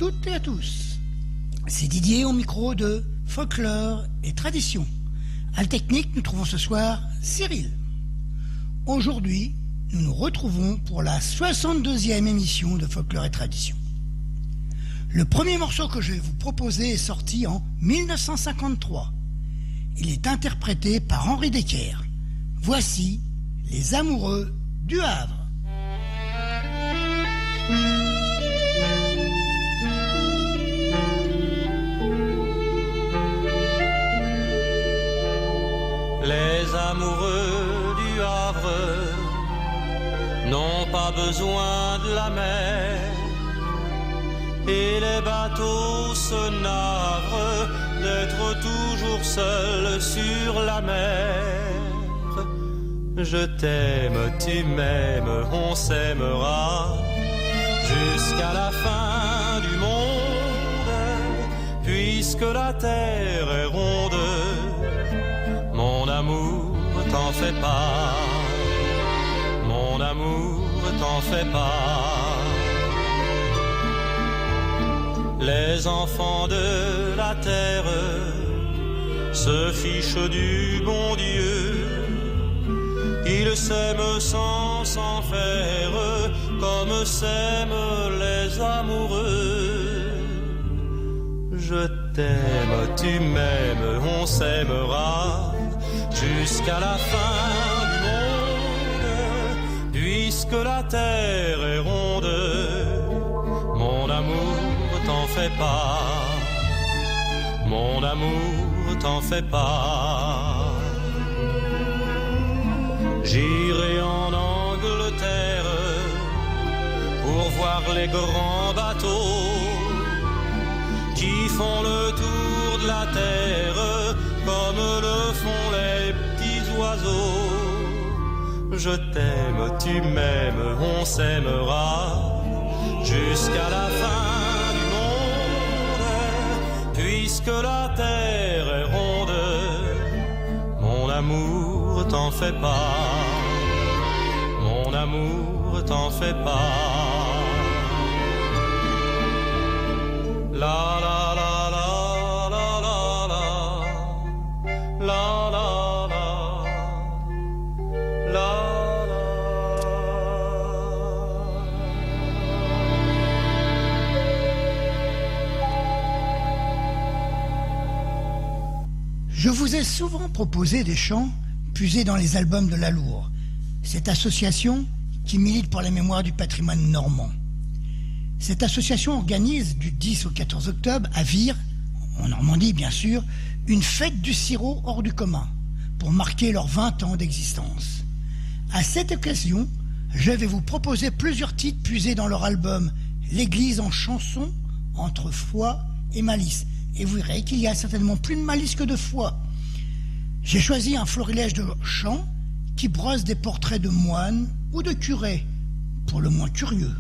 toutes et à tous. C'est Didier au micro de Folklore et Tradition. À la technique, nous trouvons ce soir Cyril. Aujourd'hui, nous nous retrouvons pour la 62e émission de Folklore et Tradition. Le premier morceau que je vais vous proposer est sorti en 1953. Il est interprété par Henri Decker. Voici Les Amoureux du Havre. Les amoureux du Havre n'ont pas besoin de la mer, et les bateaux se navrent d'être toujours seuls sur la mer. Je t'aime, tu m'aimes, on s'aimera jusqu'à la fin du monde, puisque la terre est ronde. Mon amour, t'en fais pas, mon amour, t'en fais pas. Les enfants de la terre se fichent du bon Dieu. Ils s'aiment sans s'en faire, comme s'aiment les amoureux. Je t'aime, tu m'aimes, on s'aimera jusqu'à la fin du monde, puisque la terre est ronde. Mon amour, t'en fais pas, mon amour, t'en fais pas. J'irai en Angleterre pour voir les grands bateaux qui font le tour de la terre comme le font les petits oiseaux. Je t'aime, tu m'aimes, on s'aimera jusqu'à la fin du monde, puisque la terre est ronde. Mon amour, t'en fais pas, mon amour, t'en fais pas. La la la la la la la la la la la. Je vous ai souvent proposé des chants puisés dans les albums de la Loure, cette association qui milite pour la mémoire du patrimoine normand. Cette association organise du 10 au 14 octobre à Vire, en Normandie bien sûr, une fête du sirop hors du commun pour marquer leurs 20 ans d'existence. À cette occasion, je vais vous proposer plusieurs titres puisés dans leur album L'Église en chanson entre foi et malice. Et vous verrez qu'il y a certainement plus de malice que de foi. J'ai choisi un florilège de chants qui brossent des portraits de moines ou de curés, pour le moins curieux.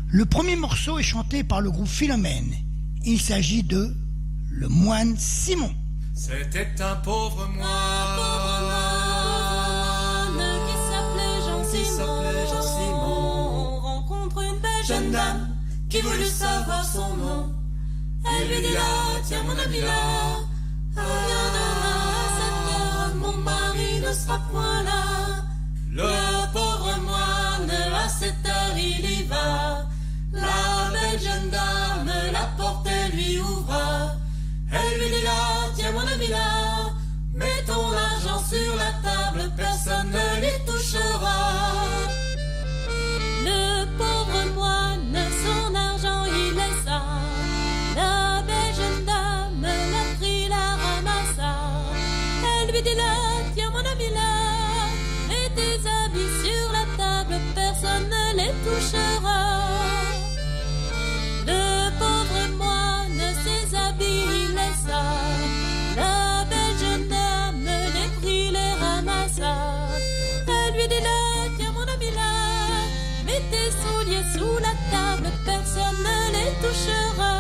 Le premier morceau est chanté par le groupe Philomène. Il s'agit de Le moine Simon. C'était un pauvre moine qui s'appelait Jean Simon. Rencontre une belle jeune dame qui voulut savoir son nom. Elle lui dit là, tiens mon ami là, viens demain à 7 heures, mon mari ne sera point là. Le pauvre moine à 7 heures il y va. La belle jeune dame, la porte elle lui ouvra. Elle lui dit là, tiens mon ami là, mets ton argent sur la table, personne ne l'y touchera. Le pauvre moine, son argent il laissa. La belle jeune dame l'a pris, la ramassa. Elle lui dit là, tiens mon ami là, mets tes habits sur la table, personne ne les touchera. Le pauvre moine ses habits il laissa. La belle jeune dame les prit, les ramassa. Elle lui dit là, tiens mon ami là, mets tes souliers sous la table, personne ne les touchera.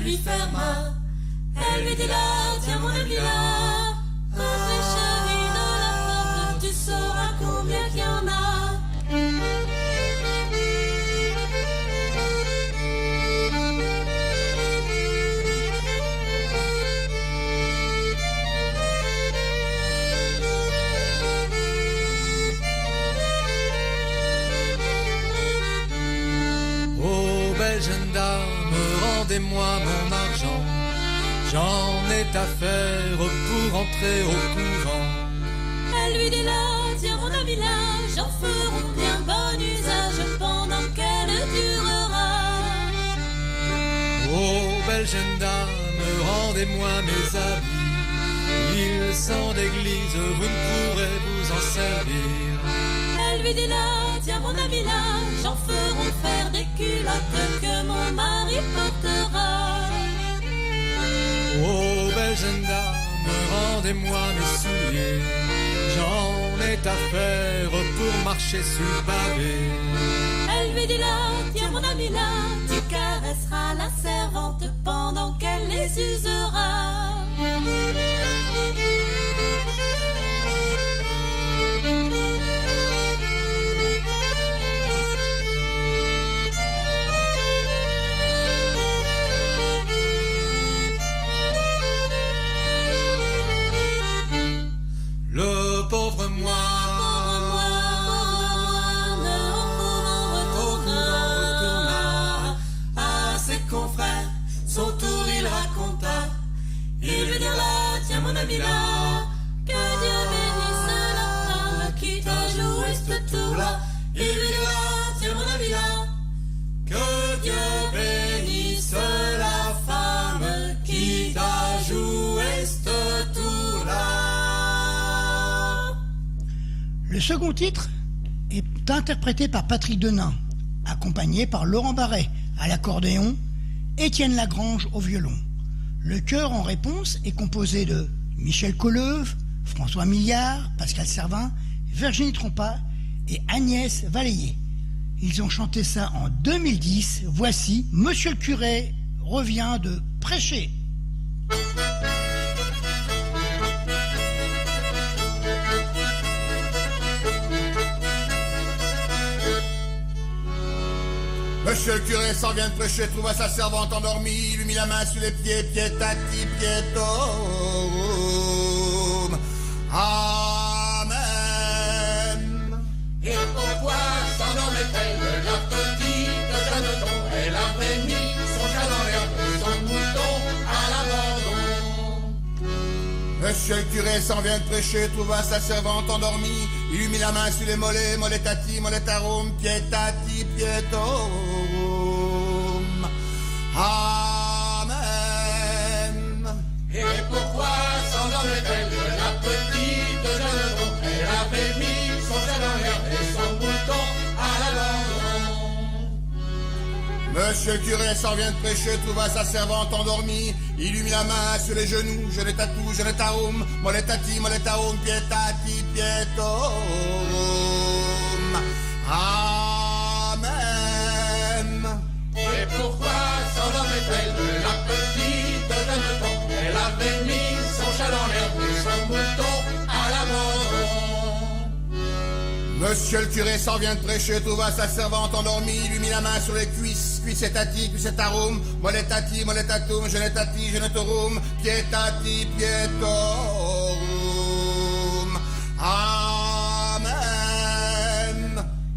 lui ferma. Elle lui dit là, tiens mon ami là, réfléchis de la porte, tu sauras combien qu'il y en a. Jeune dame, rendez-moi mon argent. J'en ai affaire pour entrer au couvent. Elle lui dit là, tiens mon ami là, j'en ferai bien bon usage pendant qu'elle durera. Oh belle jeune dame, rendez-moi mes habits. Ils sont d'église, vous ne pourrez vous en servir. Elle lui dit là, tiens mon ami là, j'en ferai faire des culottes que mon mari portera. Oh belle jeune dame, rendez-moi mes souliers. J'en ai affaire pour marcher sur le pavé. Elle lui dit là, tiens mon ami là, tu caresseras la servante pendant qu'elle les usera. Le pauvre moi, retourna à ses confrères, son tour il raconta. Il lui dit là, tiens mon ami là, que Dieu bénisse la femme qui t'a joué ce tour-là. Il lui dit là, tiens mon ami là, que Dieu bénisse la femme qui t'a joué ce tour-là. Le second titre est interprété par Patrick Denain, accompagné par Laurent Barret à l'accordéon, Étienne Lagrange au violon. Le chœur en réponse est composé de Michel Colleuve, François Milliard, Pascal Servin, Virginie Trompas et Agnès Valéier. Ils ont chanté ça en 2010. Voici Monsieur le curé revient de prêcher. Monsieur le curé s'en vient de prêcher, trouva sa servante endormie, lui mit la main sur les pieds, piétati, piétom. Amen. Et pourquoi s'endormait-elle la petite Jeanneton? Elle avait mis son chat dans l'herbe et son mouton à l'abandon. Monsieur le curé s'en vient de prêcher, trouva sa servante endormie, il lui mit la main sur les mollets, molletati, molletarum, piétati, piétom. Amen. Et pourquoi s'endormait-elle la petite Jeanneton? Elle avait mis son chat dans l'herbe et son mouton à l'abandon. Monsieur le curé s'en vient de prêcher, trouva sa servante endormie, il lui mit la main sur les genoux, je l'ai tatou, je l'ai tarum, molletati, molletarum, piétati, piétom. Amen. Et pourquoi s'endormait-elle la petite Jeanneton? Elle avait mis son chat dans l'herbe et son mouton à l'abandon. Monsieur le curé s'en vient de prêcher, trouva sa servante endormie, lui mit la main sur les cuisses, cuissetati, cuissetarum, molletati, molletatum, genetati, genetorum, pietati, pietorum. Amen.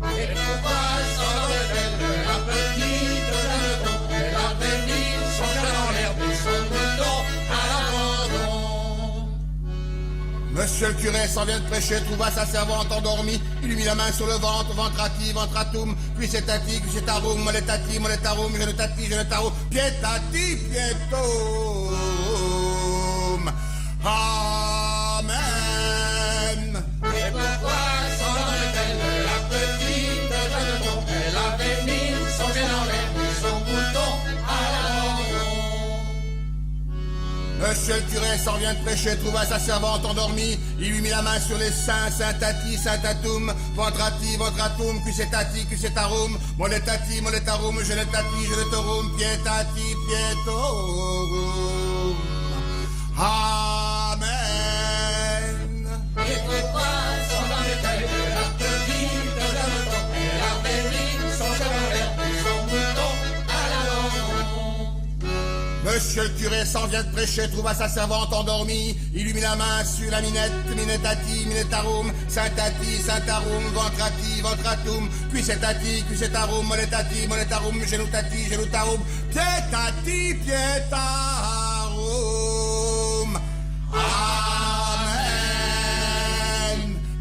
Et pourquoi s'endormait-elle la petite Jeanneton? Elle avait mis son chat dans l'herbe et son mouton à l'abandon. Monsieur le curé s'en vient de prêcher, trouva sa servante endormie, il lui mit la main sur le ventre, ventrati, ventratum, cuissetati, cuissetarum, molletati, molletarum, genetati, genetarum, pietati, pietum. Amen. Et pourquoi s'endormait-elle la petite Jeanneton? Elle avait mis son chat dans l'herbe et son mouton à l'abandon. Monsieur le curé s'en vient de prêcher, trouva sa servante endormie, il lui mit la main sur les seins, saint-tati, saint-atum, ventrati, ventratum, cusetati, cusetarum, moletati, moletarum, genetati, genetorum, pietati, pietorum. Amen. Et pourquoi sans dans les têtes de la petite Jeanneton, elle avait mis son cheval vert et son mouton à l'abandon. Monsieur le curé s'en vient de prêcher, trouva sa servante endormie, il lui mit la main sur la minette, minetati, minetarum, saintati, saintarum, ventrati, ventratum, cuisetati, cuisetarum, moletati, moletarum, genutati, genutarum, pietati, pietarum. Amen.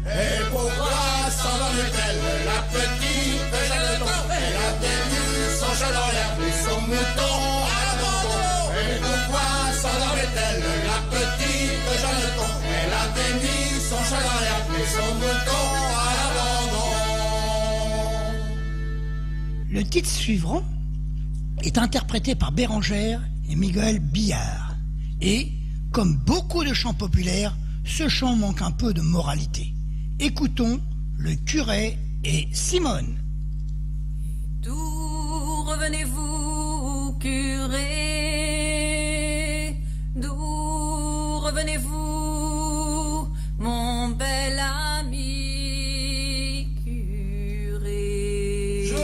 Et pourquoi s'endormait-elle, la petite Jeanneton, elle avait mis son cheval en l'air et son mouton à l'abandon. Et pourquoi s'endormait-elle, la petite Jeanneton, elle avait mis son cheval en l'air et son mouton à l'abandon. Le titre suivant est interprété par Bérangère et Miguel Billard. Et, comme beaucoup de chants populaires, ce chant manque un peu de moralité. Écoutons le curé et Simone. D'où revenez-vous, curé? D'où revenez-vous, mon bel ami curé? Je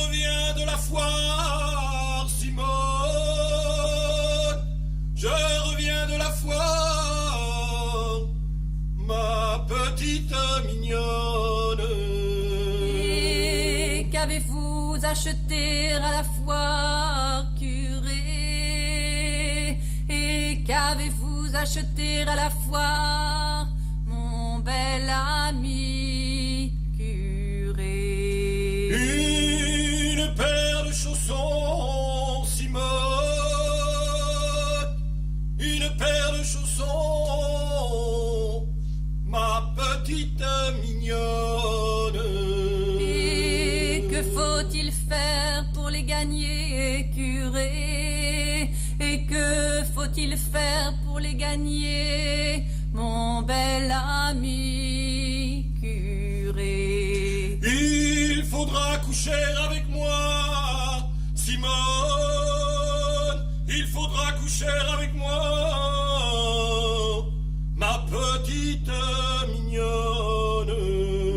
reviens de la foire, Simone. Je reviens de la foire, ma petite mignonne. Et qu'avez-vous acheté à la foire, curé? Et qu'avez-vous acheté à la foire, mon bel ami curé? Une paire de chaussons, Simone. Une paire de chaussons, ma petite mignonne. Et que faut-il faire pour les gagner, curé? Et que faut-il faire pour les gagner, mon bel ami curé? Il faudra coucher avec moi, Simone. Il faudra coucher avec moi, ma petite mignonne.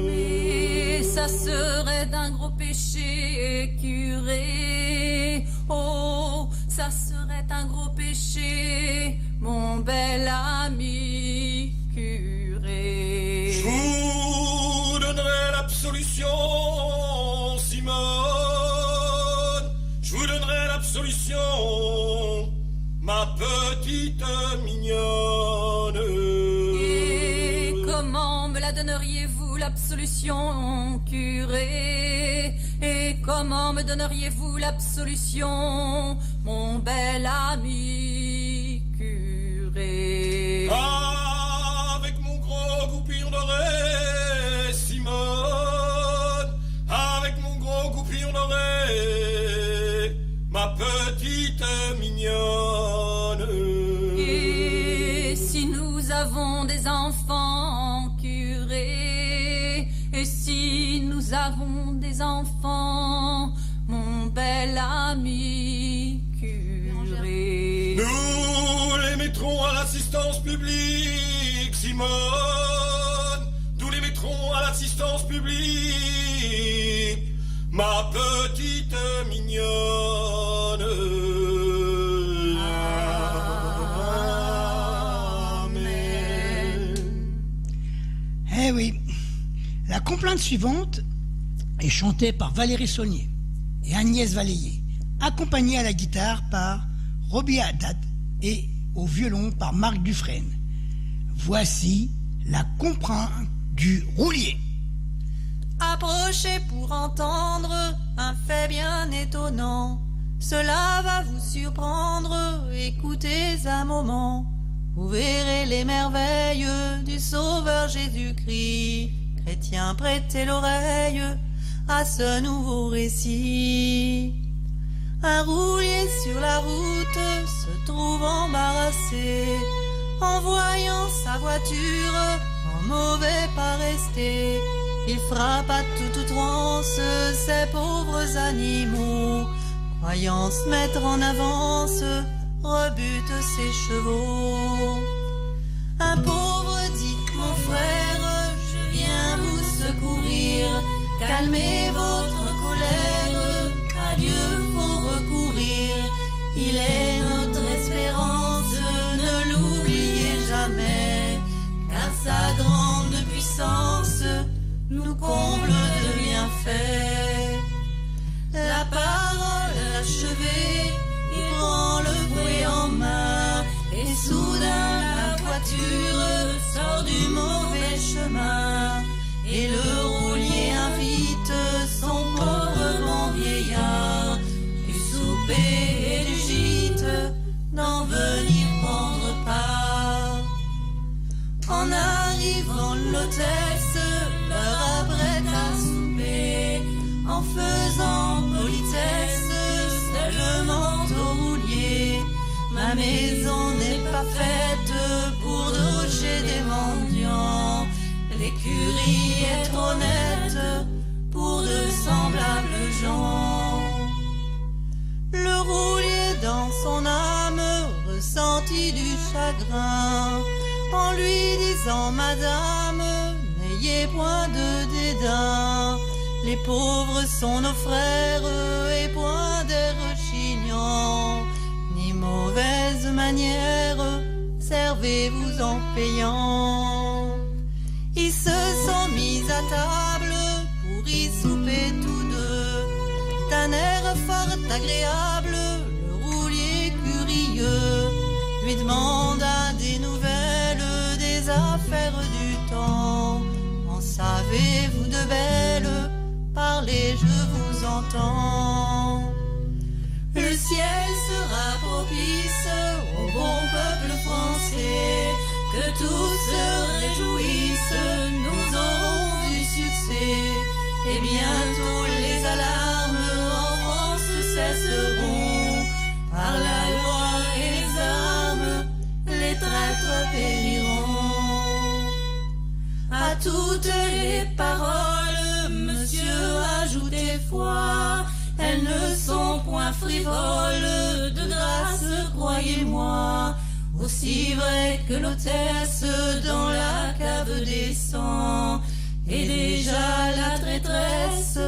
Mais ça serait d'un gros péché, curé. Oh, ça serait un gros péché, mon bel ami curé. Je vous donnerai l'absolution, Simone. Je vous donnerai l'absolution, ma petite mignonne. Et comment me la donneriez-vous, l'absolution, curé? Et comment me donneriez-vous l'absolution, mon bel ami curé? Avec mon gros goupillon doré, Simone. Avec mon gros goupillon doré, ma petite mignonne. Et si nous avons des enfants, curé? Et si nous avons des enfants, mon bel ami curé? Nous les mettrons à l'assistance publique, Simone. Nous les mettrons à l'assistance publique, ma petite mignonne. Amen. Eh oui, la complainte suivante est chantée par Valérie Saulnier et Agnès Valéier, accompagnée à la guitare par Roby Haddad et au violon par Marc Dufresne. Voici la complainte du roulier. Approchez pour entendre un fait bien étonnant. Cela va vous surprendre, écoutez un moment. Vous verrez les merveilles du Sauveur Jésus-Christ. Chrétiens, prêtez l'oreille à ce nouveau récit. Un roulier sur la route se trouve embarrassé en voyant sa voiture en mauvais pas rester. Il frappe à toute outrance ces pauvres animaux, croyant se mettre en avance, rebute ses chevaux. Un pauvre dit, mon frère, je viens vous secourir, calmez votre colère, à Dieu faut recourir. Il est notre espérance, ne l'oubliez jamais, car sa grande puissance nous comble de bienfaits. La parole achevée, il prend le fouet en main, et soudain la voiture sort du mauvais chemin, et le roulier invite son pauvre bon vieillard, du souper et du gîte, d'en venir prendre part. En arrivant l'hôtesse leur apprête à souper, en faisant politesse seulement au roulier. Ma maison n'est pas faite pour loger des mendiants, l'écurie est trop nette pour de semblables gens. Le roulier dans son âme ressentit du chagrin, en lui disant, madame, n'ayez point de dédain, les pauvres sont nos frères et point des rechignants, ni mauvaise manière, servez-vous en payant. Ils se sont mis à table pour y souper tous deux, d'un air fort agréable, le roulier curieux lui demanda des nouvelles, des affaires du temps. En savez-vous de belles? Parlez, je vous entends. Le ciel sera propice au bon peuple français, que tous se réjouissent, nous aurons du succès, et bientôt les alarmes en France cesseront, par la loi et les armes, les traîtres périront. À toutes les paroles, monsieur, ajoutez foi, elles ne sont point frivoles, de grâce, croyez-moi, aussi vrai que l'hôtesse dans la cave descend, et déjà la traîtresse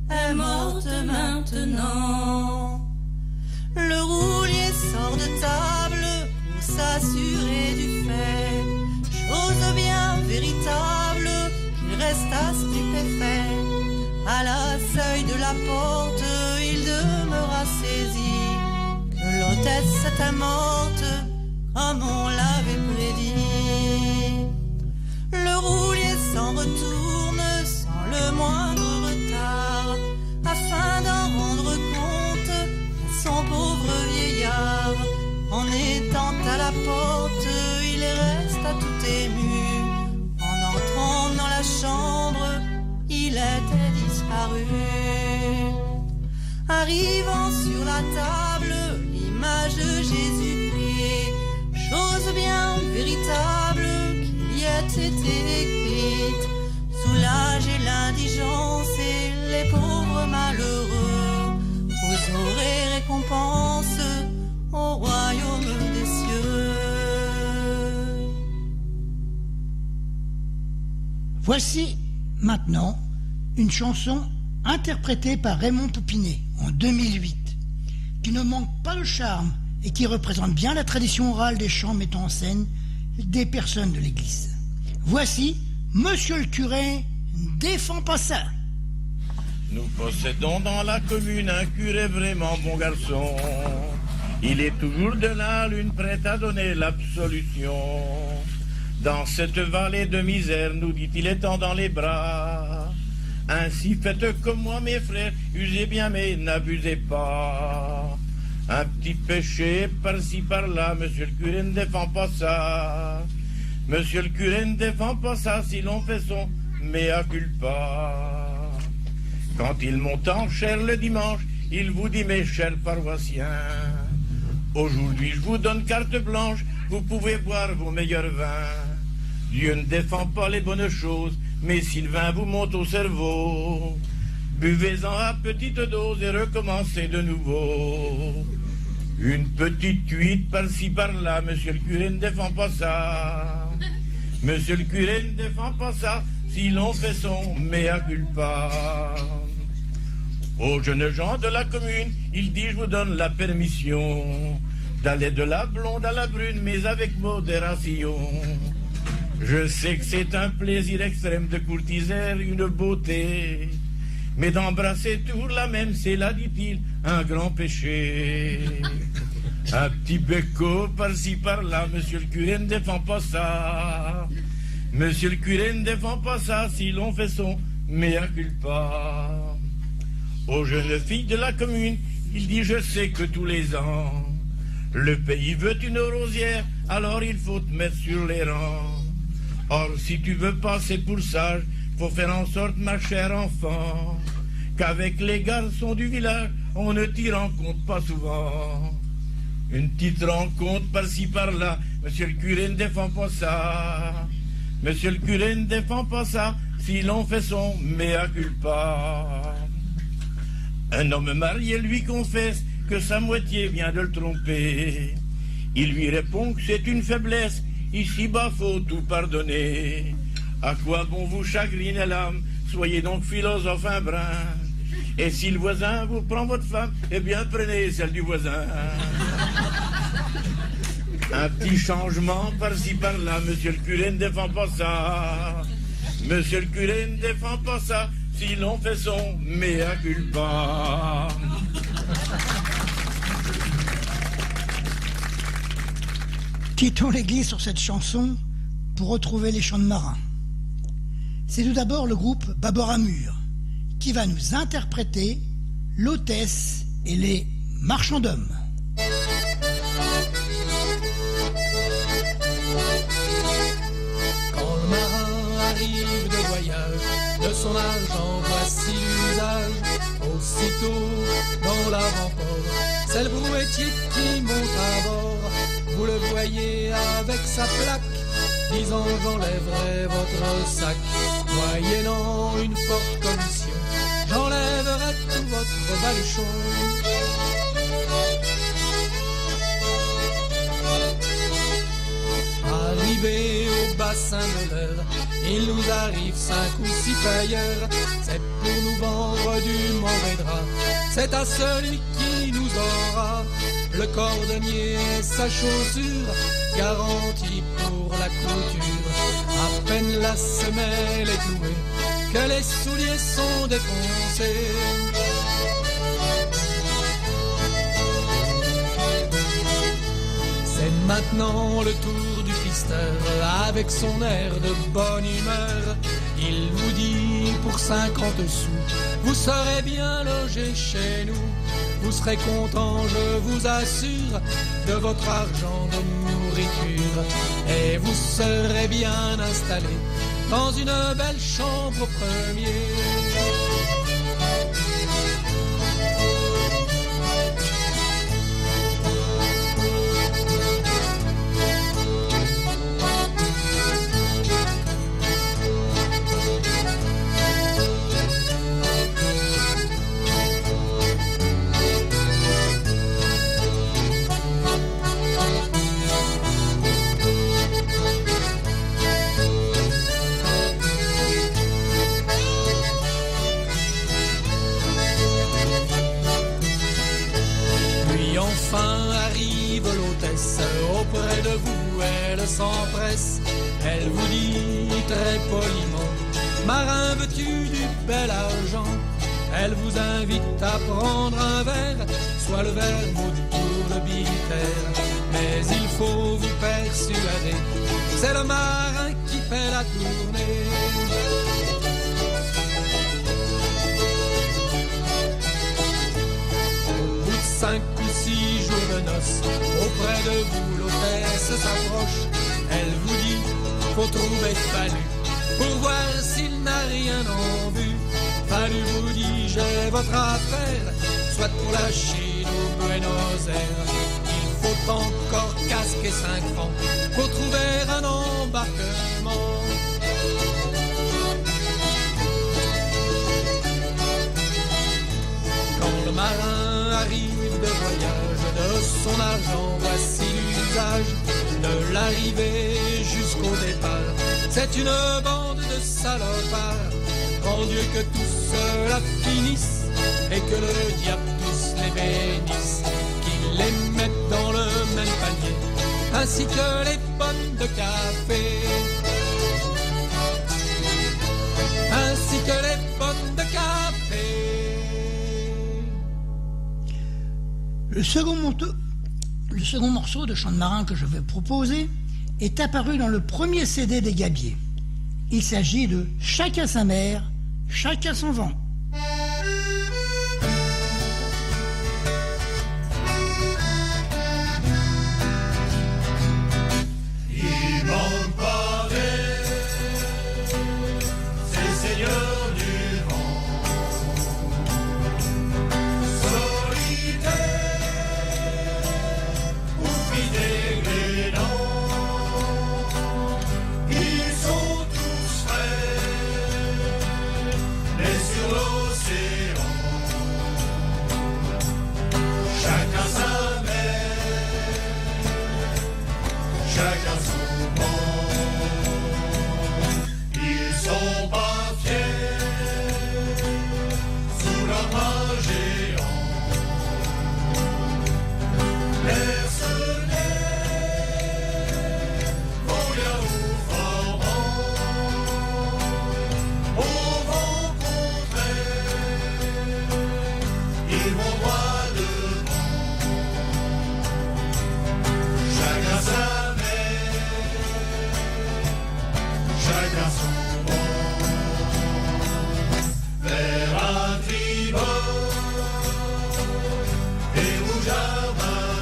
est morte maintenant. Le roulier sort de table pour s'assurer du fait, chose bien véritable qu'il resta stupéfait. À la seuil de la porte, il demeura saisi, que l'hôtesse était morte, comme on l'avait prédit. Le roulier s'en retourne sans le moindre retard, afin d'en rendre compte à son pauvre vieillard. En étant à la porte, il resta tout ému. En entrant dans la chambre, il était disparu. Arrivant sur la table, l'image de Jésus-Christ, chose bien véritable qu'il y ait été écrite, soulager l'indigence et les pauvres malheureux, vous aurez récompense au royaume des cieux. Voici maintenant une chanson interprétée par Raymond Poupinet en 2008, qui ne manque pas de charme et qui représente bien la tradition orale des chants mettant en scène des personnes de l'église. Voici Monsieur le curé, défends pas ça. Nous possédons dans la commune un curé vraiment bon garçon. Il est toujours de la lune prêt à donner l'absolution. Dans cette vallée de misère, nous dit-il, étant dans les bras. Ainsi faites comme moi, mes frères, usez bien mais n'abusez pas. Un petit péché par-ci par-là, monsieur le curé ne défend pas ça. Monsieur le curé ne défend pas ça si l'on fait son mea culpa. Quand il monte en chair le dimanche, il vous dit, mes chers paroissiens, aujourd'hui je vous donne carte blanche, vous pouvez boire vos meilleurs vins. Dieu ne défend pas les bonnes choses, mais si le vin vous monte au cerveau, buvez-en à petite dose et recommencez de nouveau. Une petite cuite par-ci par-là, monsieur le curé ne défend pas ça. Monsieur le curé ne défend pas ça, si l'on fait son mea culpa. Aux jeunes gens de la commune, il dit, je vous donne la permission d'aller de la blonde à la brune, mais avec modération. Je sais que c'est un plaisir extrême de courtiser une beauté, mais d'embrasser toujours la même, c'est là, dit-il, un grand péché. Un petit béco par-ci par-là, monsieur le curé ne défend pas ça. Monsieur le curé ne défend pas ça, si l'on fait son mea culpa. Aux jeunes filles de la commune, il dit, je sais que tous les ans, le pays veut une rosière, alors il faut te mettre sur les rangs. Or, si tu veux passer pour sage, faut faire en sorte, ma chère enfant, qu'avec les garçons du village, on ne t'y rencontre pas souvent. Une petite rencontre par-ci par-là, monsieur le curé ne défend pas ça. Monsieur le curé ne défend pas ça, si l'on fait son mea culpa. Un homme marié lui confesse que sa moitié vient de le tromper. Il lui répond que c'est une faiblesse, ici-bas faut tout pardonner. À quoi bon vous chagriner l'âme, soyez donc philosophe un brin. Et si le voisin vous prend votre femme, eh bien prenez celle du voisin. Un petit changement par-ci par-là, monsieur le curé ne défend pas ça. Monsieur le curé ne défend pas ça, si l'on fait son mea culpa. Quittons l'église sur cette chanson pour retrouver les chants de marins. C'est tout d'abord le groupe Bâbord à Mur qui va nous interpréter l'hôtesse et les marchands d'hommes. Quand le marin arrive de voyage, de son argent voici l'usage. Aussitôt dans l'avant-port, c'est le brouettier qui monte à bord. Vous le voyez avec sa plaque, disant j'enlèverai votre sac. Moyennant une forte commission, j'enlèverai tout votre baluchon. Arrivé au bassin de l'heure, il nous arrive 5 ou 6 tailleurs. C'est pour nous vendre du mauvais drap, c'est à celui qui nous aura le cordonnier et sa chaussure, garantie pour la couture. À peine la semelle est clouée, que les souliers sont défoncés. C'est maintenant le tour du pisteur, avec son air de bonne humeur. Il vous dit pour 50 sous, vous serez bien logé chez nous. Vous serez content, je vous assure, de votre argent de nourriture. Et vous serez bien installé dans une belle chambre au premier. Auprès de vous, elle s'empresse, elle vous dit très poliment, marin, veux-tu du bel argent? Elle vous invite à prendre un verre, soit le vermouth ou le bitter. Mais il faut vous persuader, c'est le marin qui fait la tournée. Au bout de 5 ou 6 jours de noces, auprès de vous l'hôtesse s'approche. Elle vous dit, faut trouver Fallu, pour voir s'il n'a rien en vue. Fallu vous dit, j'ai votre affaire, soit pour la Chine ou Buenos Aires. Il faut encore casquer 5 francs pour trouver un embarquement. Quand le marin arrive de voyage, de son argent voici l'usage. De l'arrivée jusqu'au départ, c'est une bande de salopards. Grand Dieu que tout cela finisse et que le diable tous les bénisse, qu'il les mette dans le même panier, ainsi que les pommes de café. Ainsi que les pommes de café. Le second morceau de chant de marin que je vais proposer est apparu dans le premier CD des Gabiers. Il s'agit de Chacun sa mère, chacun son vent. Il manque pas ces seigneurs du vent, solitaires ou fidèles ils sont tous frères, mais sur l'océan, chacun sa mère, chacun son vent. Ils sont pas fiers sous leur bras géant, mercenaires, vont bien ou fort au vent contraire, ils vont droit devant, chacun sa mère, chacun son vent. Vers un tribord et rouge à main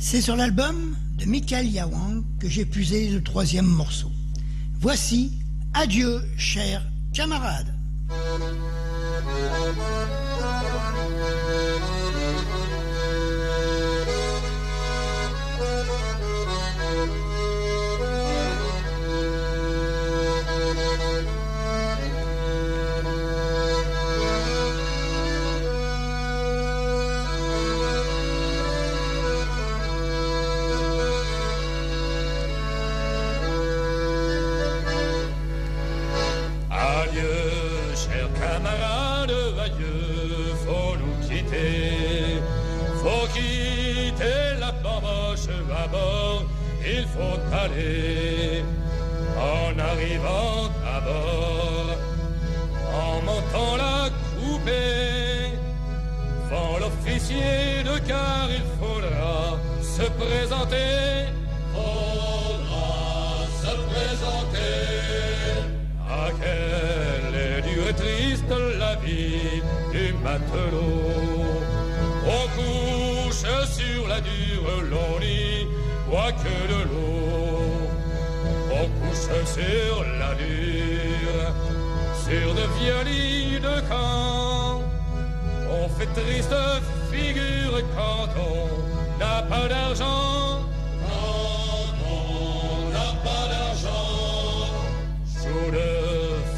C'est sur l'album de Michael Yawang que j'ai puisé le 3e morceau. Voici Adieu, chers camarades. Il faut aller en arrivant à bord, en montant la coupée, devant l'officier de car il faudra se présenter. Faudra se présenter. À quelle est dure et triste la vie du matelot. On couche sur la dure longue, quoique de l'eau, on couche sur la dure, sur de vieux lits de camp. On fait triste figure quand on n'a pas d'argent. Quand on n'a pas d'argent. Jour de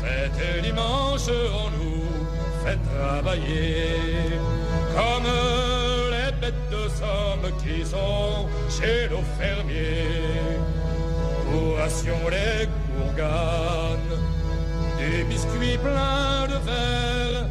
fête et dimanche, on nous fait travailler comme les bêtes de somme qui sont chez nos fermiers. Pour ration les gourganes, des biscuits pleins de verre,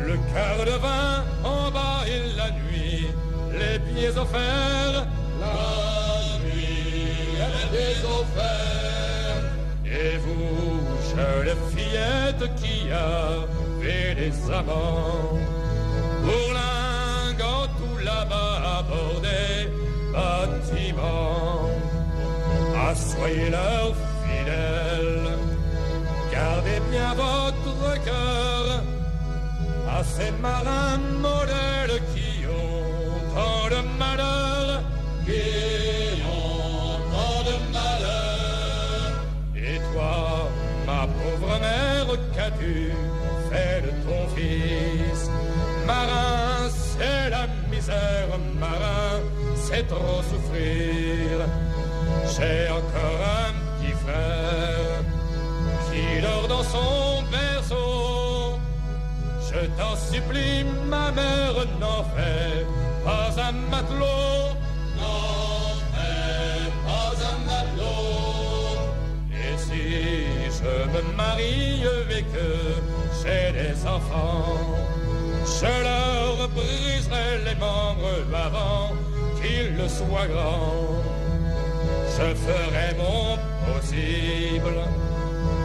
le quart de vin en bas et la nuit, les pieds offerts. La nuit, les pieds offerts. Et vous, jeunes fillettes qui avez des amants, pour l'un tout là-bas à bord des bâtiments, soyez leurs fidèles, gardez bien votre cœur à ces marins modèles qui ont tant de malheur, qui ont tant de malheur. Et toi, ma pauvre mère, qu'as-tu fait de ton fils? Marin, c'est la misère, marin, c'est trop souffrir. J'ai encore un petit frère qui dort dans son berceau. Je t'en supplie, ma mère, n'en fais pas un matelot. N'en fais pas un matelot. Et si je me marie et que j'ai des enfants, je leur briserai les membres avant qu'ils ne soient grands. Je ferai mon possible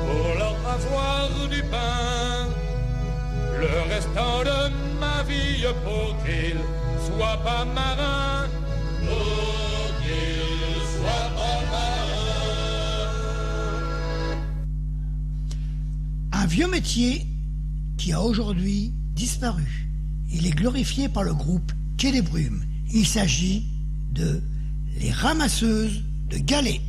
pour leur avoir du pain, le restant de ma vie pour qu'ils soient pas marins, pour qu'ils soient pas marins. Un vieux métier qui a aujourd'hui disparu. Il est glorifié par le groupe Quai des Brumes. Il s'agit de Les Ramasseuses de Galets.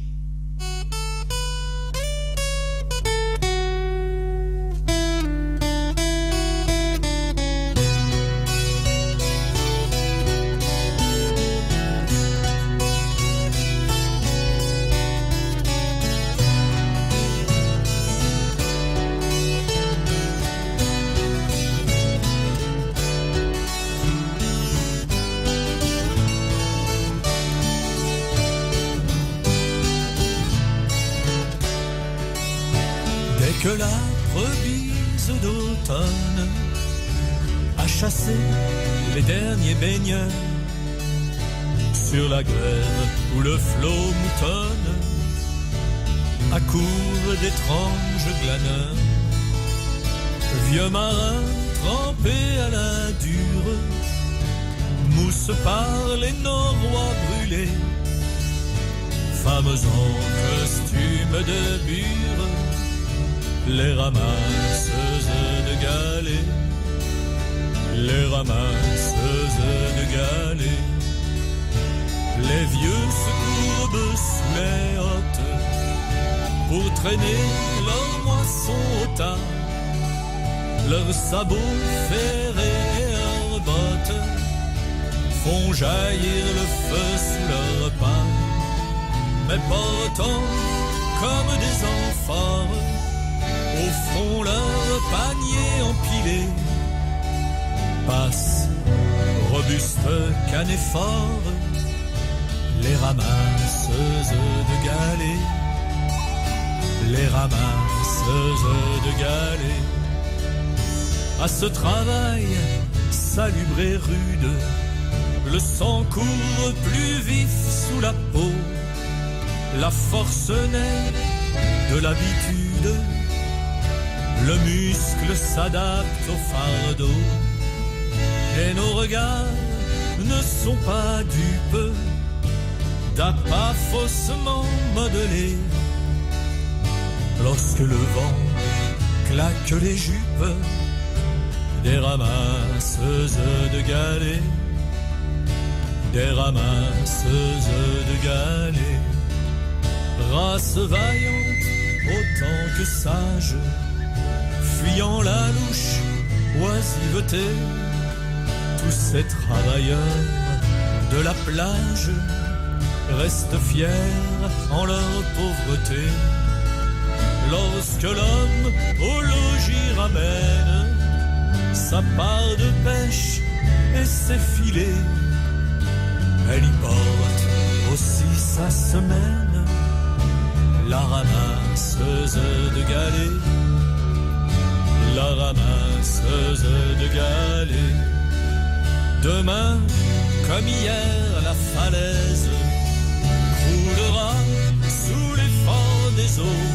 Que la brebise d'automne a chassé les derniers baigneurs sur la grève où le flot moutonne accourt d'étranges glaneurs. Vieux marins trempés à la dure, mousse par les norois brûlés, femmes en costume de bure, les ramasseuses de galets, les ramasseuses de galets. Les vieux se courbent sous les hottes pour traîner leur moisson au tas. Leurs sabots ferrés et leurs bottes font jaillir le feu sous leurs pas. Mais portant comme des amphores au front leur panier empilé, passent robustes canéphores, les ramasseuses de galets, les ramasseuses de galets. À ce travail salubre et rude, le sang court plus vif sous la peau. La force naît de l'habitude, le muscle s'adapte au fardeau. Et nos regards ne sont pas dupes d'appâts faussement modelés. Lorsque le vent claque les jupes des ramasseuses de galets, des ramasseuses de galets, race vaillante autant que sage, fuyant la louche oisiveté, tous ces travailleurs de la plage restent fiers en leur pauvreté. Lorsque l'homme au logis ramène sa part de pêche et ses filets, elle y porte aussi sa semaine, la ramasseuse de galets, la ramasseuse de galets. Demain, comme hier, la falaise croulera sous l'effort des eaux.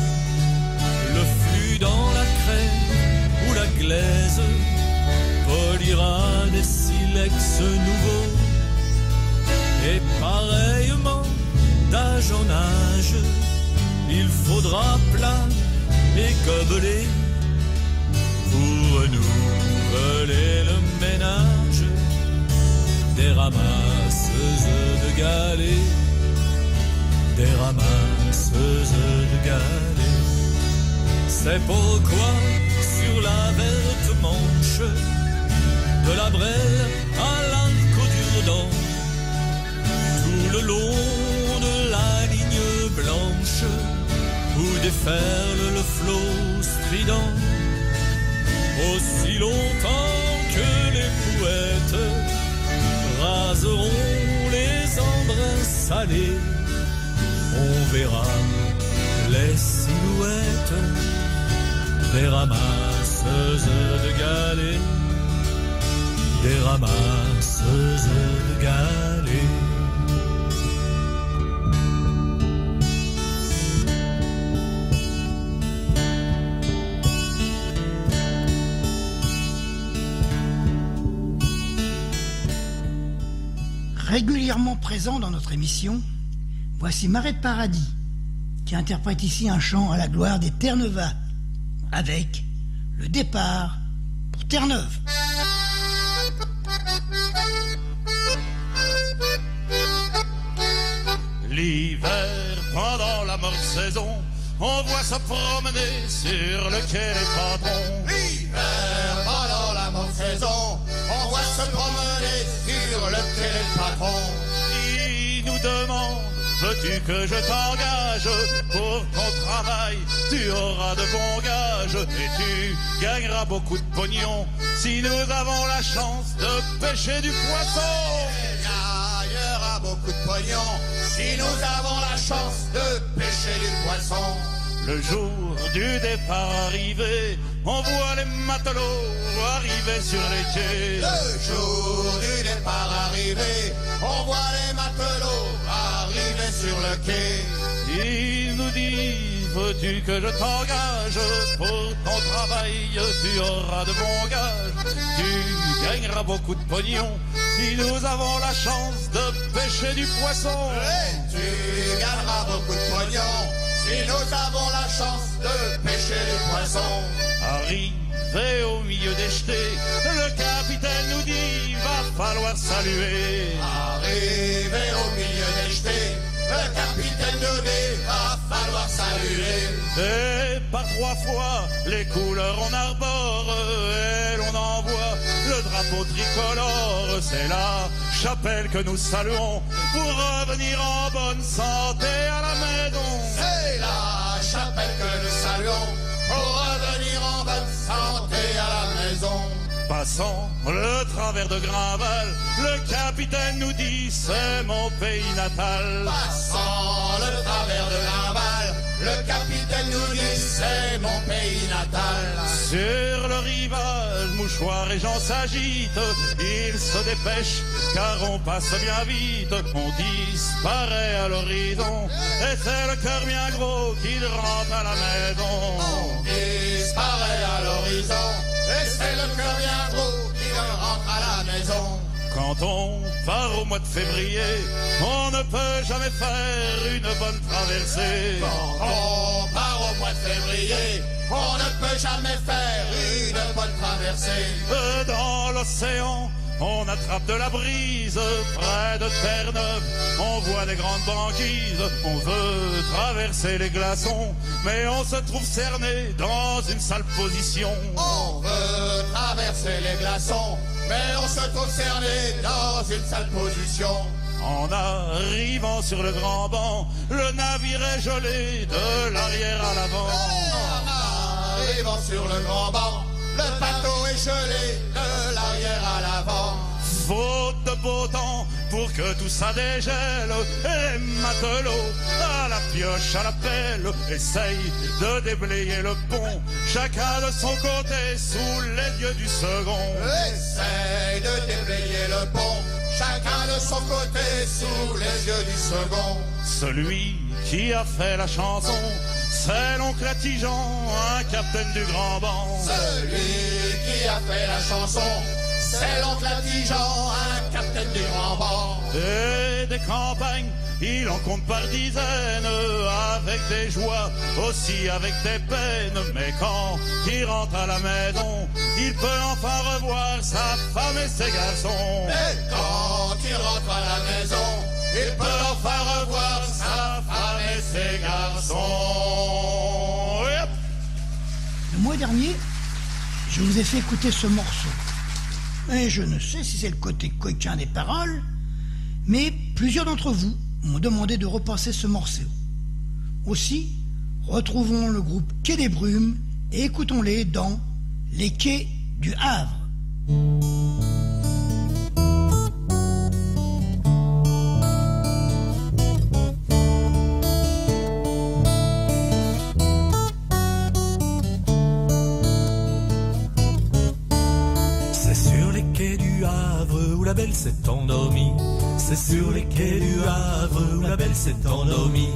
Le flux dans la craie ou la glaise polira des silex nouveaux. Et pareillement, d'âge en âge, il faudra plat et gobelet pour renouveler le ménage des ramasseuses de galets, des ramasseuses de galets. C'est pourquoi sur la verte manche de la Brelle à l'Arc-au-Dur-Dent, tout le long de la ligne blanche où déferle le flot strident, aussi longtemps que les poètes raseront les embruns salés, on verra les silhouettes des ramasseuses de galets, des ramasseuses de galets. Régulièrement présent dans notre émission, voici Marais de Paradis, qui interprète ici un chant à la gloire des Terre-Neuvas, avec le départ pour Terre-Neuve. L'hiver, pendant la morte saison, on voit se promener sur le quai les patrons. L'hiver, pendant la morte saison, on voit se promener sur le quai les patrons. Ils nous demandent, veux-tu que je t'engage? Pour ton travail, tu auras de bons gages et tu gagneras beaucoup de pognon si nous avons la chance de pêcher du poisson. Il y aura beaucoup de pognon si nous avons la chance de pêcher du poisson. Le jour du départ arrivé, on voit les matelots arriver sur les quais. Le jour du départ arrivé, on voit les matelots arriver sur le quai. Il nous dit, veux-tu que je t'engage? Pour ton travail, tu auras de bons gages. Tu gagneras beaucoup de pognon si nous avons la chance de pêcher du poisson. Et tu gagneras beaucoup de pognon si nous avons la chance de pêcher du poisson. Arrivé au milieu des jetés, le capitaine nous dit, va falloir saluer. Arrivé au milieu des jetés, Et par 3 fois, les couleurs on arbore et l'on envoie le drapeau tricolore. C'est la chapelle que nous saluons pour revenir en bonne santé à la maison. C'est la chapelle que nous saluons pour revenir en bonne santé à la maison. Passant le travers de Grinval, le capitaine nous dit c'est mon pays natal. Passant le travers de Grinval, le capitaine nous dit c'est mon pays natal. Sur le rivage, mouchoirs et gens s'agitent, ils se dépêchent car on passe bien vite. On disparaît à l'horizon et c'est le cœur bien gros qu'il rentre à la maison. On disparaît à l'horizon et c'est le cœur bien gros qu'il rentre à la maison. Quand on part au mois de février, on ne peut jamais faire une bonne traversée. Quand on part au mois de février, on ne peut jamais faire une bonne traversée. Dans l'océan, on attrape de la brise. Près de Terre-Neuve, on voit des grandes banquises. On veut traverser les glaçons, mais on se trouve cerné dans une sale position. On veut traverser les glaçons, mais on se trouve cerné dans une sale position. En arrivant sur le grand banc, le navire est gelé de l'arrière à l'avant. En arrivant sur le grand banc, le bateau est gelé de l'arrière à l'avant. Faute de beau temps pour que tout ça dégèle, et matelot à la pioche, à la pelle, essaye de déblayer le pont, chacun de son côté sous les yeux du second. Essaye de déblayer le pont, chacun de son côté sous les yeux du second. Celui qui a fait la chanson, c'est l'oncle Atijan, un capitaine du grand banc. Celui qui a fait la chanson, c'est l'oncle Atijan, un capitaine du grand banc. Et des campagnes, il en compte par dizaines, avec des joies, aussi avec des peines. Mais quand il rentre à la maison, il peut enfin revoir sa femme et ses garçons. Et quand il rentre à la maison, il peut enfin revoir sa femme et ses garçons. Et hop. Le mois dernier, je vous ai fait écouter ce morceau. Et je ne sais si c'est le côté coquin des paroles, mais plusieurs d'entre vous m'ont demandé de repenser ce morceau. Aussi, retrouvons le groupe Quai des Brumes et écoutons-les dans Les Quais du Havre. Où la belle s'est endormie, c'est sur les quais du Havre où la belle s'est endormie.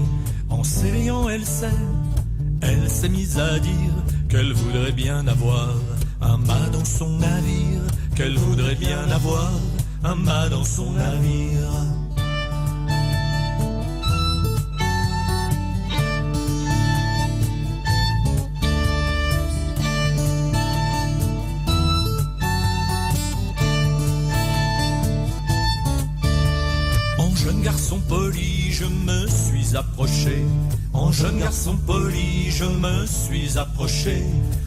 En s'éveillant, elle s'est mise à dire qu'elle voudrait bien avoir un mât dans son navire, qu'elle voudrait bien avoir un mât dans son navire. Garçon poli, je me suis approché. En jeune garçon poli, je me suis approché.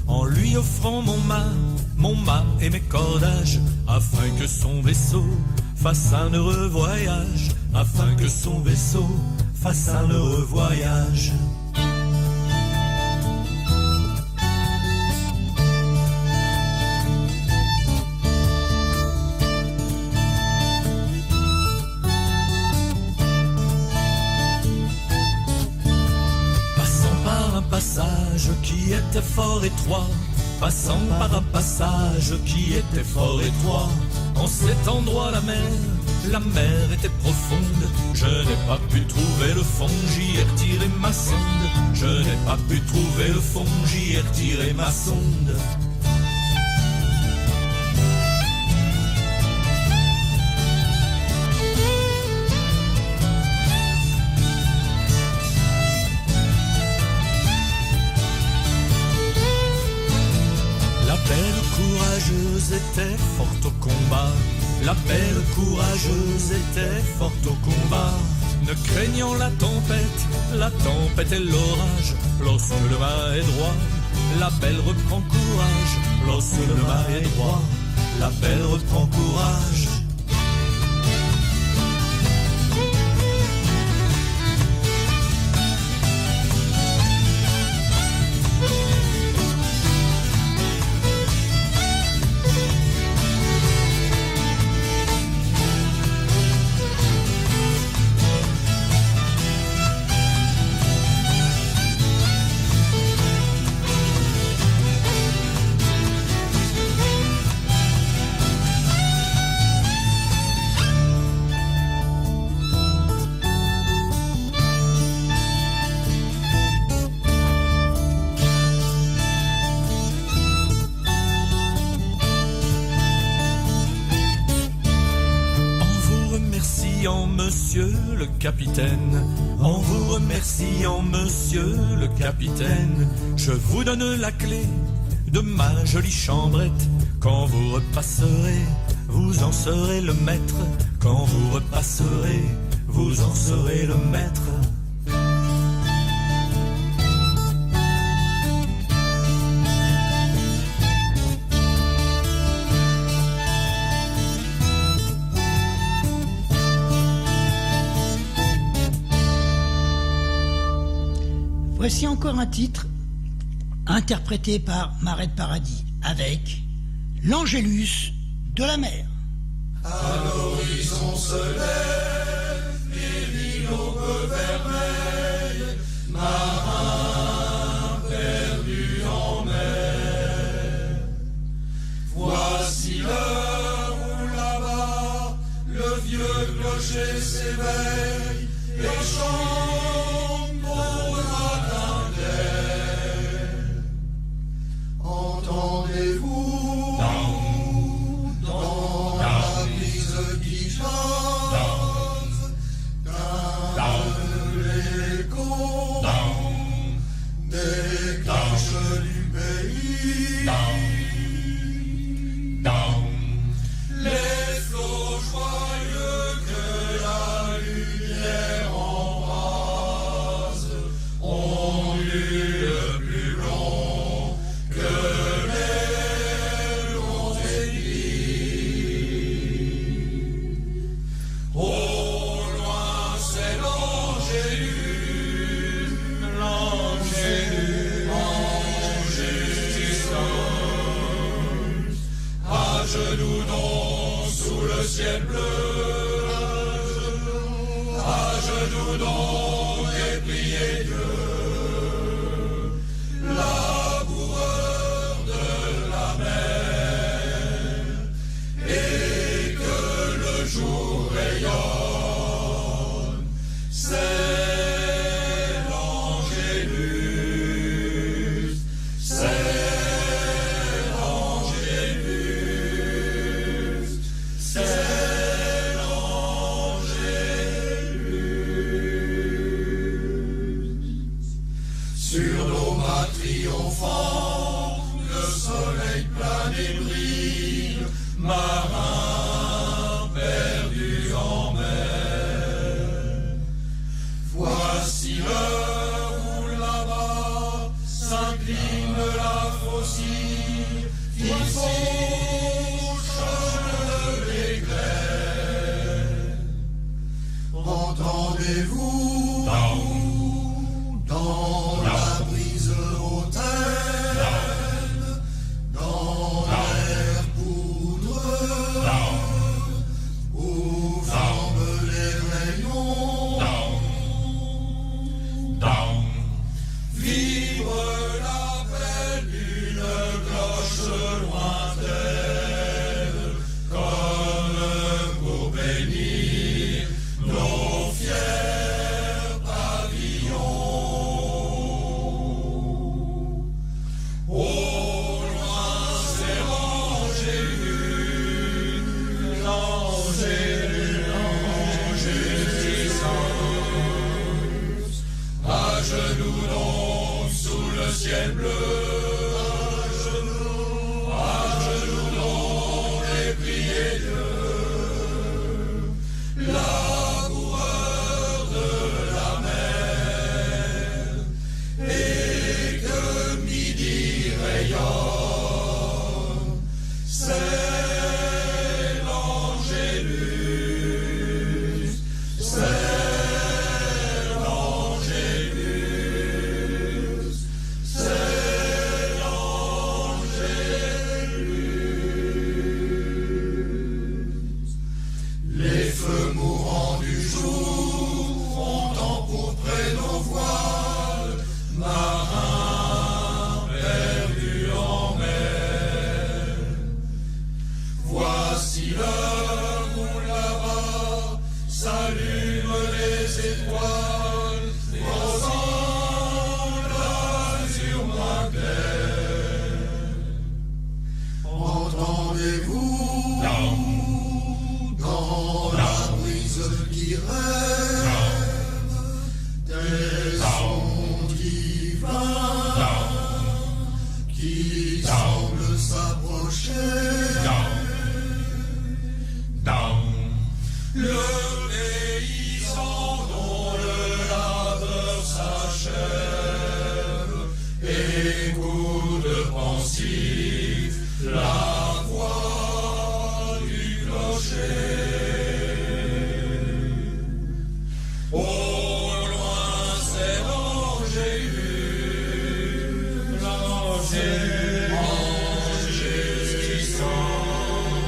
En lui offrant mon mât et mes cordages, afin que son vaisseau fasse un heureux voyage, afin que son vaisseau fasse un heureux voyage. Passage qui était fort étroit, passant par un passage qui était fort étroit. En cet endroit la mer était profonde. Je n'ai pas pu trouver le fond, j'y ai retiré ma sonde. Je n'ai pas pu trouver le fond, j'y ai retiré ma sonde. Était forte au combat, la belle courageuse était forte au combat. Ne craignant la tempête et l'orage, lorsque le mât est droit, la belle reprend courage. Lorsque le mât est droit, la belle reprend courage. Monsieur le capitaine, en vous remerciant, monsieur le capitaine, je vous donne la clé de ma jolie chambrette. Quand vous repasserez, vous en serez le maître. Quand vous repasserez, vous en serez le maître. Voici encore un titre interprété par Marais de Paradis avec l'Angélus de la mer. À l'horizon se lèvent les villes au peu vermeil, marins perdus en mer. Voici l'heure où là-bas le vieux clocher s'éveille et chante pour le matin d'air. Entendez-vous dans la brise qui chante l'écho des cloches du pays. Les flots joyeux que la lumière embrase ont eu le plus long que les longs aiguilles. Au loin c'est l'Angélus, l'Angélus, à genoux donc sous le ciel bleu, à genoux donc et priez Dieu, laboureur de la mer, et que le jour rayonne. C'est l'Angélus, c'est l'Angélus, c'est l'Angélus. Sur nos mâts triomphants, le soleil plane et brille, marins perdus en mer. Voici l'heure où là-bas s'incline la faucille, il fauche l'éclair. Entendez-vous dans la brise hautaine, dans l'air poudreux, où flambent les rayons, vibre l'appel d'une cloche lointaine, comme pour bénir nos fiers pavillons. Au loin c'est l'Angélus, l'Angélus, l'Angélus, à genoux donc sous le ciel bleu, à genoux donc et priez Dieu, laboureur de étoiles, posant là sur ma terre. Entendez-vous dans la brise qui rêve des sons divins qui semblent s'approcher? Le paysan dont le labeur s'achève écoute pensif la voix du clocher. Au loin c'est l'Angélus, l'Angélus qui chante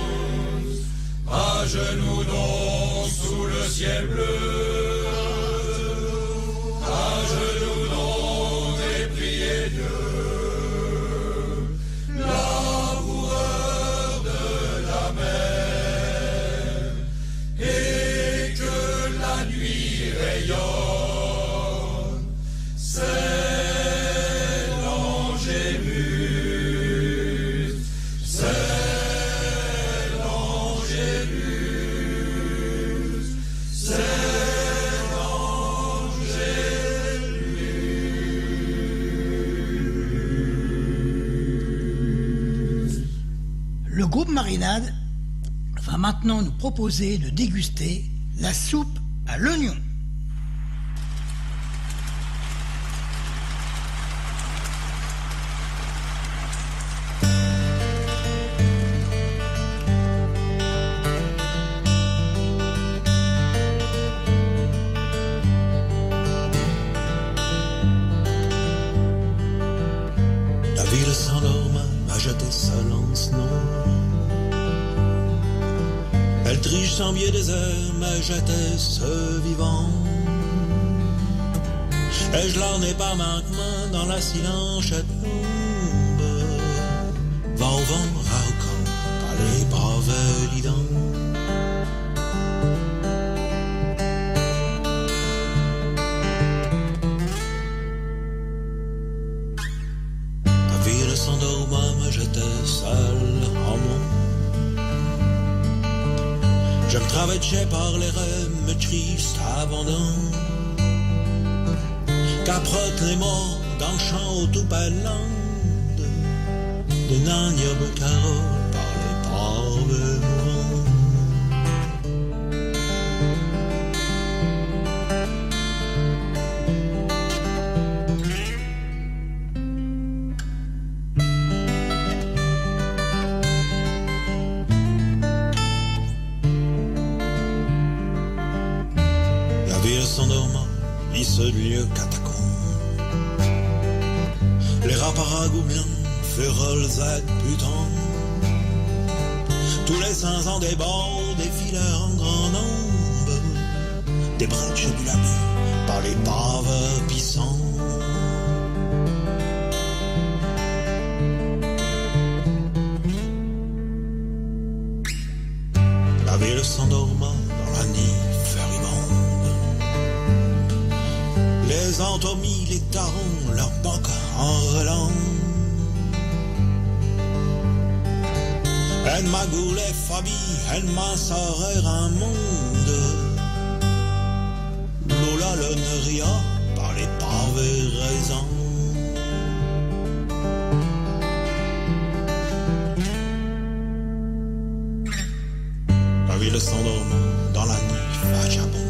à genoux donc sous le ciel bleu, à genoux donc et priez Dieu, laboureur de la mer, et que la nuit rayonne, c'est l'Angélus, c'est l'Angélus, c'est Le groupe Marinade va maintenant nous proposer de déguster la soupe à l'oignon. La ville s'endorme à jeter sa lance noire. Elle triche sans biais des heures, mais jetait ce vivant. Et je l'en ai pas manquement dans la silence tombe. Va au vent, raucant, par les braves lidans. La ville s'endorma, mais j'étais seul en moi. Je me traversais par les rêves tristes abandon. Caprotte les morts dans le champ au tout palande. De Nagnobe Carole par les pauvres mourants. La ville s'endorma, lisse de lieu catacombe. Les rats paragoublants, féroles adputants. Tous les 5 ans des bords défilèrent en grand nombre. Des branches du labé par les paves pissants. La ville s'endorma dans la nuit furibonde. Les endormis, les tarons, leur banque en relance. Elle m'a goulé Fabie, elle m'a soré un monde. Lola le neria par les pavés raisins. La ville s'endorme dans la nuit vagabonde.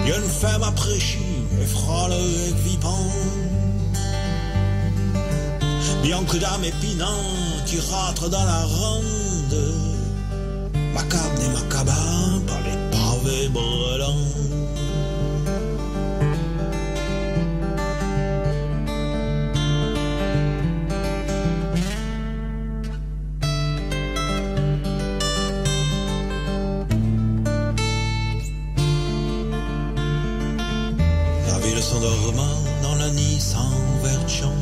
Une femme appréchie et frôle et vipant. Bianque d'âme épinant qui rentre dans la ronde. Macabre des macabres par les pavés brûlants. La ville s'endorma dans la nuit sans version.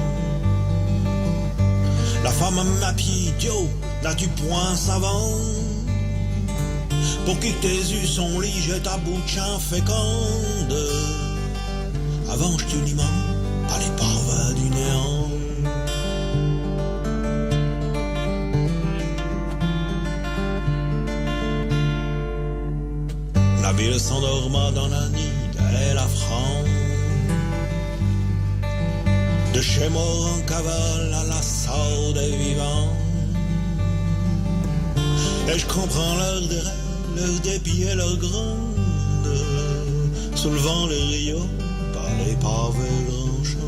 La femme à pied idiot n'a du point savant. pour qui Tésus son lit jette à bout de champ féconde. Avant je t'uniment par les parvins du néant. La ville s'endorma dans la nuit et la fronde. De chez mort en cavale à l'assaut des vivants. Et je comprends leur déraille, leur dépit et leur gronde, soulevant les rios par les pavés grands champs.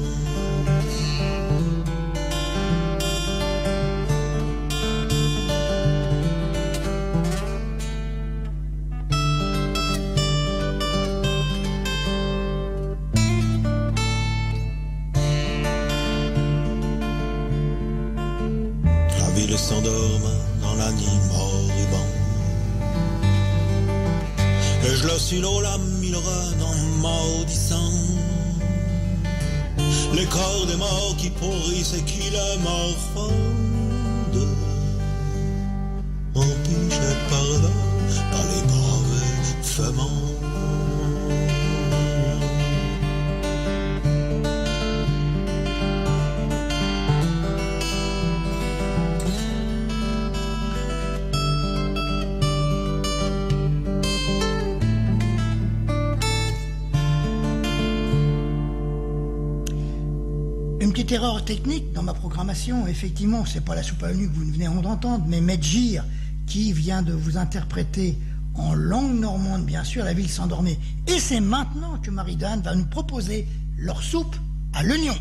La ville s'endorme dans la nuit moribond. Et je l'oscille la milleronne en maudissant les corps des morts qui pourrissent et qui les morfondent, empichés par là, par les pavés fements. Petite erreur technique dans ma programmation, effectivement, c'est pas la soupe à l'oignon que vous venez d'entendre, mais Medjir qui vient de vous interpréter en langue normande, bien sûr, La ville s'endormait. Et c'est maintenant que Marie-Dan va nous proposer leur soupe à l'oignon.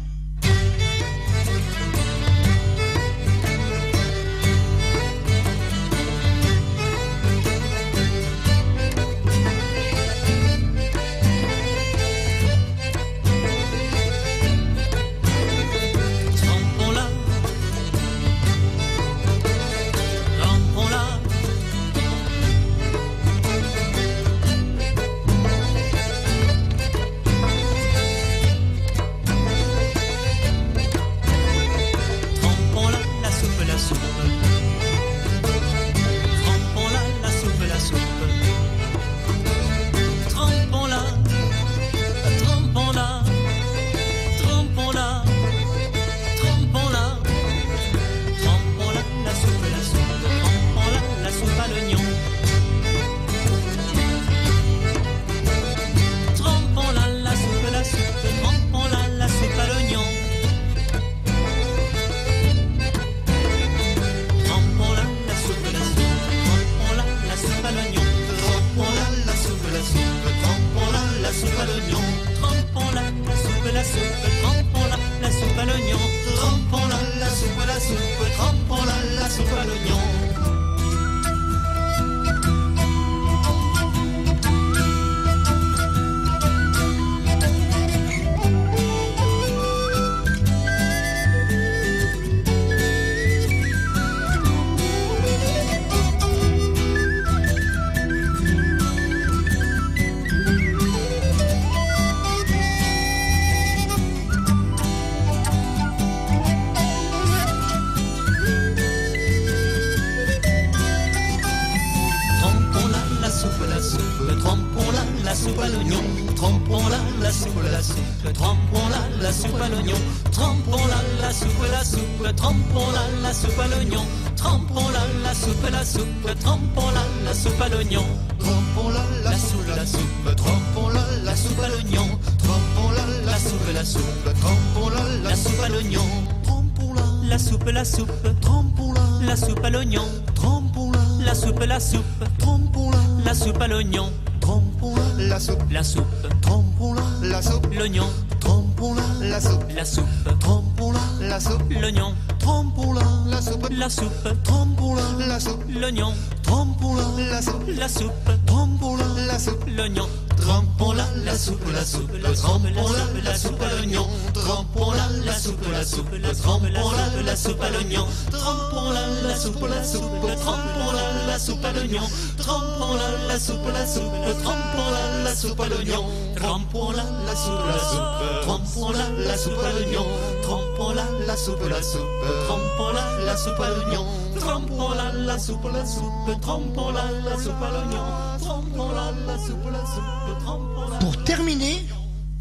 Trempons la soupe, trempons la la soupe à l'oignon, trempons-la, la soupe, la soupe, trempons-la, la soupe à l'oignon, trempons-la, la soupe, la soupe, trempons-la, la soupe à l'oignon, trempons-la, la soupe, la soupe, trempons-la, la soupe à l'oignon, trempons-la, la soupe, la soupe, trempons-la. Pour terminer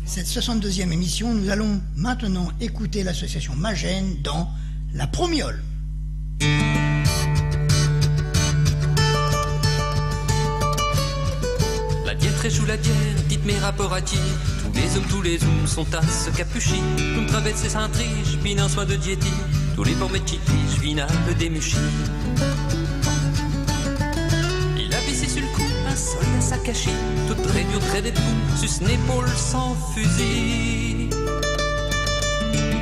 cette 62e émission, nous allons maintenant écouter l'association Magène dans La Promiole. La diète réjoue la dière, dites mes rapports à dire. Tous les hommes sont à se capucher. Comme traverse et s'intrige, puis un soin de diété. Tous les bords métitis, vina le démuchi. Il a vissé sur le cou un soldat Sakashi, tout près du trait des poux, sus une épaule sans fusil.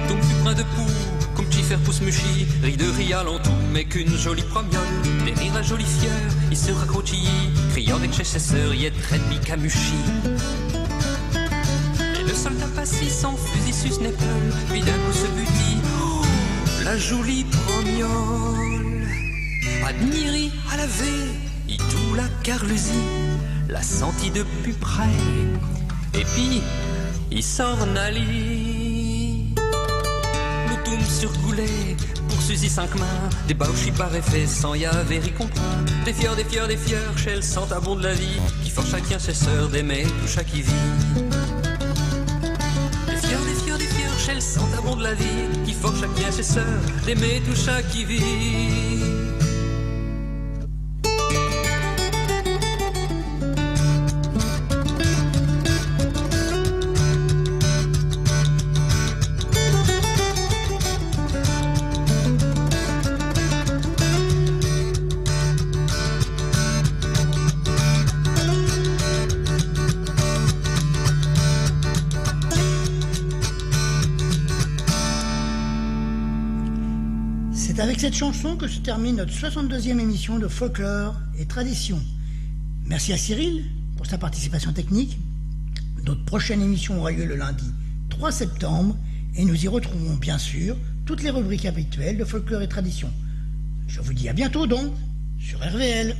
Donc fut plein de poux, comme petit fer pousse muchi, rit de riz à l'entour, mais qu'une jolie promiole. Des rires à jolie fieur, il se raccrochit, criant avec chez ses sœurs, y est très de bicamuchi. Et le soldat passis sans fusil sus une épaule, puis d'un coup se butit, oh, la jolie promiole. Admiré à laver, il tout la carlusie, la sentit de plus près, et puis il s'en allie. L'outoum surcoulait, pour Suzy 5 mains, des bauchis par effet sans y avait comprend. Des fieurs, chez le sentabon de la vie, qui force chacun ses sœurs d'aimer tout chaque qui vit. Des fieurs, chez le sentabon de la vie, qui force chacun ses sœurs d'aimer tout chaque qui vit. C'est avec cette chanson que se termine notre 62e émission de Folklore et Tradition. Merci à Cyril pour sa participation technique. Notre prochaine émission aura lieu le lundi 3 septembre et nous y retrouverons bien sûr toutes les rubriques habituelles de Folklore et Tradition. Je vous dis à bientôt donc sur RVL.